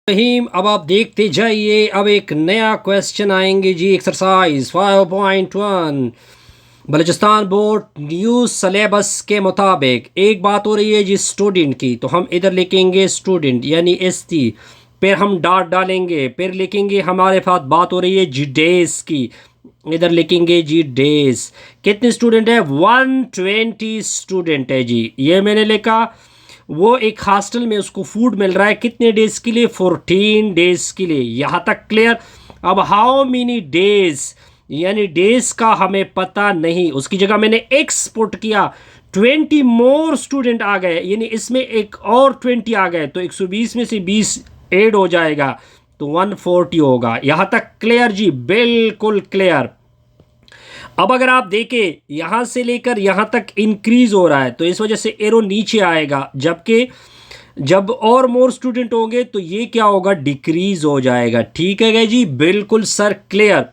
रहीम, अब आप देखते जाइए। अब एक नया क्वेश्चन आएंगे जी। Exercise 5.1 Balochistan board new syllabus के मुताबिक एक बात हो रही है जी स्टूडेंट की, तो हम इधर लिखेंगे स्टूडेंट यानी एसटी, फिर हम डॉट डालेंगे, फिर लिखेंगे हमारे पास बात हो रही है जी डेज की, इधर लिखेंगे जी डेज। कितने स्टूडेंट है? 120 स्टूडेंट है जी। ये मैंने लिखा। वो एक हॉस्टल में उसको फूड मिल रहा है कितने डेज के लिए? 14 डेज के लिए। यहाँ तक क्लियर? अब हाउ मेनी डेज यानी डेज का हमें पता नहीं, उसकी जगह मैंने एक्स पुट किया। 20 मोर स्टूडेंट आ गए, यानी इसमें एक और 20 आ गए, तो 120 में से 20 ऐड हो जाएगा तो 140 होगा। यहाँ तक क्लियर जी? बिल्कुल क्लियर। अब अगर आप देखें यहां से लेकर यहां तक इंक्रीज हो रहा है, तो इस वजह से एरो नीचे आएगा, जबकि जब और मोर स्टूडेंट होंगे तो ये क्या होगा? डिक्रीज हो जाएगा। ठीक है जी? बिल्कुल सर, क्लियर।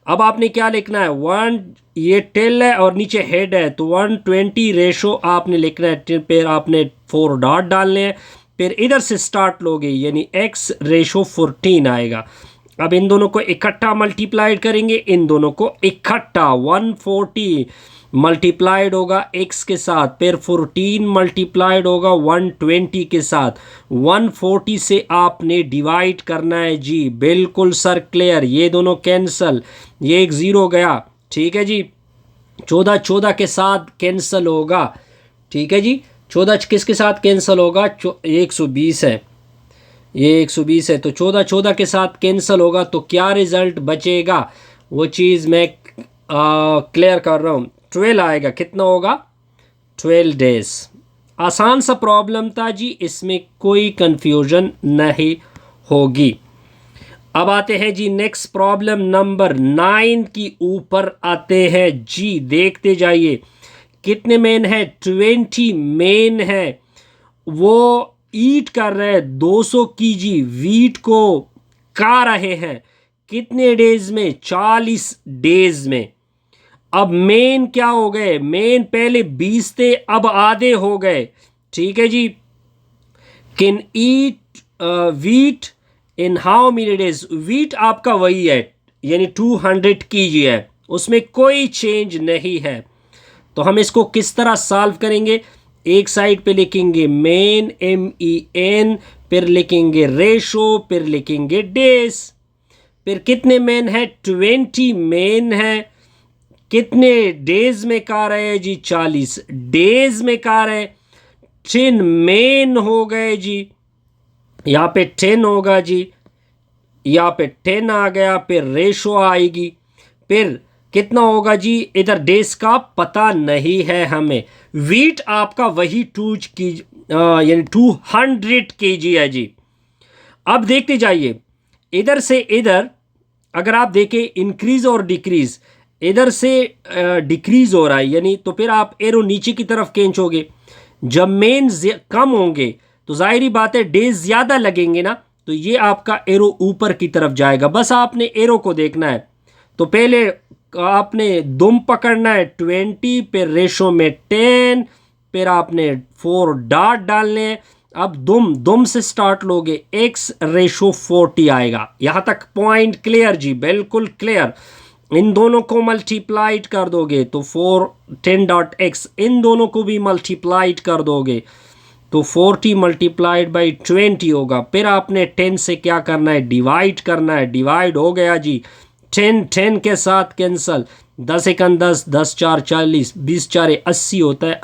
अब आपने क्या लिखना है? 1 ये टेल है और नीचे हेड है, तो 120 रेशो आपने लिखना है। फिर आपने 4 डॉट डालने हैं, फिर इधर से स्टार्ट लोगे यानी x रेशो 14 आएगा। अब इन दोनों को इकट्ठा मल्टीप्लाइड करेंगे, इन दोनों को इकट्ठा 140 मल्टीप्लाइड होगा x के साथ, फिर 14 मल्टीप्लाइड होगा 120 के साथ। 140 से आपने डिवाइड करना है जी। बिल्कुल सर, क्लियर। ये दोनों कैंसल, ये एक ज़ीरो गया। ठीक है जी? 14 14 के साथ कैंसल होगा। ठीक है जी? 14 किसके साथ कैंसल होगा? 120 है, ये 120 है, तो 14 14 के साथ कैंसिल होगा, तो क्या रिजल्ट बचेगा वो चीज़ मैं क्लियर कर रहा हूँ। 12 आएगा। कितना होगा? 12 डेज। आसान सा प्रॉब्लम था जी, इसमें कोई कंफ्यूजन नहीं होगी। अब आते हैं जी नेक्स्ट प्रॉब्लम नंबर 9 की ऊपर आते हैं जी। देखते जाइए कितने मेन है? 20 मेन है। वो ईट कर रहे हैं 200 केजी वीट को खा रहे हैं कितने डेज में? 40 डेज में। अब मेन क्या हो गए? मेन पहले 20 थे, अब आधे हो गए। ठीक है जी? Can eat wheat in how many days? Wheat आपका वही है, यानी 200 केजी है, उसमें कोई चेंज नहीं है। तो हम इसको किस तरह सॉल्व करेंगे? एक साइड पे लिखेंगे मेन MEN, फिर लिखेंगे रेशो, फिर लिखेंगे डेज। फिर कितने मेन है? 20 मेन है। कितने डेज में खा रहे हैं जी? 40 डेज में खा रहे हैं। 10 मेन हो गए जी, यहाँ पे 10 होगा जी, यहाँ पे 10 आ गया, फिर रेशो आएगी, फिर कितना होगा जी? इधर डेज का पता नहीं है हमें। वीट आपका वही 2 की यानी 200 केजी है जी। अब देखते जाइए इधर से इधर, अगर आप देखें इंक्रीज और डिक्रीज, इधर से डिक्रीज हो रहा है, यानी तो फिर आप एरो नीचे की तरफ खींचोगे। जब मेन कम होंगे तो जाहिर बात है डेज ज़्यादा लगेंगे ना, तो ये आपका एरो ऊपर की तरफ जाएगा। बस आपने एरो को देखना है। तो पहले आपने दुम पकड़ना है 20, फिर रेशो में 10, फिर आपने 4 डॉट डालने हैं। अब दुम दुम से स्टार्ट लोगे, x रेशो 40 आएगा। यहाँ तक पॉइंट क्लियर जी? बिल्कुल क्लियर। इन दोनों को मल्टीप्लाइड कर दोगे तो 4 10 डॉट x, इन दोनों को भी मल्टीप्लाइड कर दोगे तो 40 मल्टीप्लाइड बाई 20 होगा। फिर आपने 10 से क्या करना है? डिवाइड करना है। डिवाइड हो गया जी। 10 10 के साथ कैंसल, 10 एकन 10, 10 4 40, 20 4 80 होता है।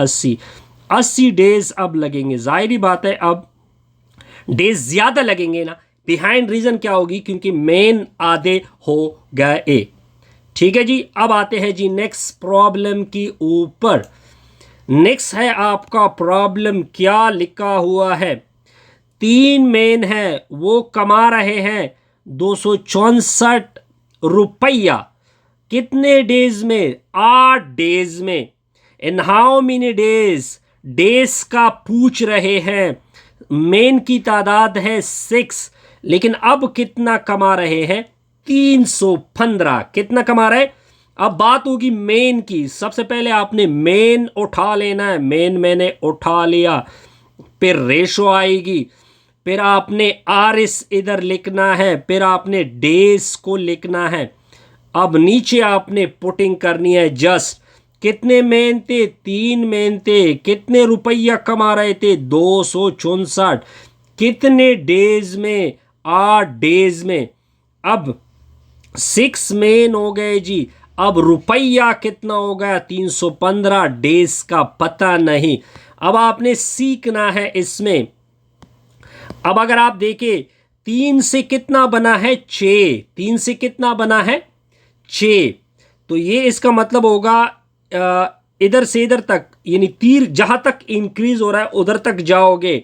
80 डेज अब लगेंगे। जाहिर बात है अब डेज ज़्यादा लगेंगे ना। बिहाइंड रीज़न क्या होगी? क्योंकि मेन आधे हो गए। ठीक है जी? अब आते हैं जी नेक्स्ट प्रॉब्लम की ऊपर। नेक्स्ट है आपका प्रॉब्लम, क्या लिखा हुआ है? 3 मेन है, वो कमा रहे हैं 264 रुपया कितने डेज में? 8 डेज में। इन हाउ मेनी डेज? डेज का पूछ रहे हैं। मेन की तादाद है 6, लेकिन अब कितना कमा रहे हैं? 315। कितना कमा रहे हैं? अब बात होगी मेन की। सबसे पहले आपने मेन उठा लेना है। मेन मैंने उठा लिया, फिर रेशो आएगी, फिर आपने आरिस इधर लिखना है, फिर आपने डेज को लिखना है। अब नीचे आपने पुटिंग करनी है जस्ट कितने मेहनते 3 मेहनते कितने रुपया कमा रहे थे 264 कितने डेज में 8 डेज में। अब 6 मेन हो गए जी। अब रुपया कितना हो गया 315 डेज का पता नहीं। अब आपने सीखना है इसमें। अब अगर आप देखें 3 से कितना बना है 6, 3 से कितना बना है 6, तो ये इसका मतलब होगा इधर से इधर तक यानी तीर जहां तक इंक्रीज हो रहा है उधर तक जाओगे।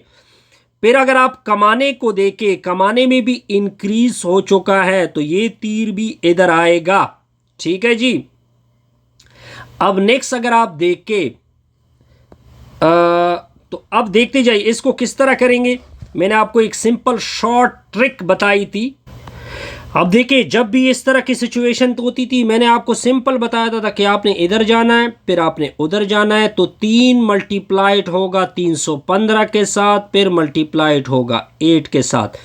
फिर अगर आप कमाने को देखें कमाने में भी इंक्रीज हो चुका है तो ये तीर भी इधर आएगा। ठीक है जी। अब नेक्स्ट अगर आप देखें तो अब देखते जाइए इसको किस तरह करेंगे। मैंने आपको एक सिंपल शॉर्ट ट्रिक बताई थी। अब देखिए जब भी इस तरह की सिचुएशन तो होती थी मैंने आपको सिंपल बताया था कि आपने इधर जाना है फिर आपने उधर जाना है। तो 3 मल्टीप्लाइड होगा 315 के साथ, फिर मल्टीप्लाइड होगा 8 के साथ।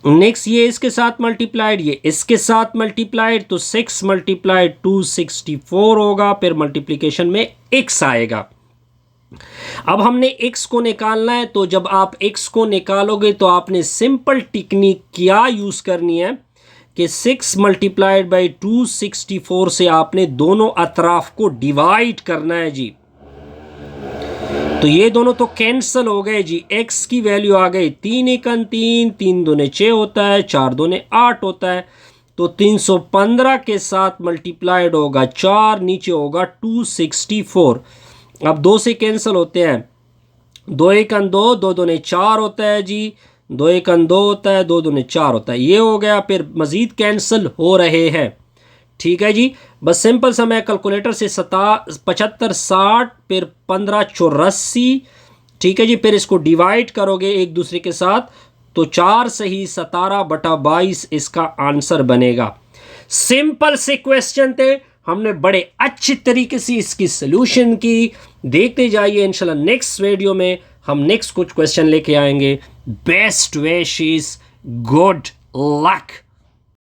नेक्स्ट ये इसके साथ मल्टीप्लाइड, ये इसके साथ मल्टीप्लाइड, तो 6 मल्टीप्लाइड 264 होगा, फिर मल्टीप्लिकेशन में x आएगा। अब हमने x को निकालना है। तो जब आप x को निकालोगे तो आपने सिंपल टेक्निक क्या यूज करनी है कि 6 मल्टीप्लाइड बाई 264 से आपने दोनों अतराफ को डिवाइड करना है जी। तो ये दोनों तो कैंसल हो गए जी। x की वैल्यू आ गई 3 एकन 3, 3 दूने 6 होता है, 4 दूने 8 होता है। तो 315 के साथ मल्टीप्लाइड होगा 4, नीचे होगा 264। अब 2 से कैंसिल होते हैं, 2 एकन 2, 2 दूने 4 होता है जी, 2 एकन 2 होता है, 2 दूने 4 होता है। ये हो गया, फिर मजीद कैंसिल हो रहे हैं। ठीक है जी। बस सिंपल सा मैं कैलकुलेटर से 75 60 फिर 15 84। ठीक है जी। फिर इसको डिवाइड करोगे एक दूसरे के साथ तो 4 सही 17/22 इसका आंसर बनेगा। सिंपल से क्वेश्चन थे, हमने बड़े अच्छी तरीके से इसकी सोल्यूशन की। देखते जाइए इंशाल्लाह नेक्स्ट वीडियो में हम नेक्स्ट कुछ क्वेश्चन लेके आएंगे। Best wishes, good luck.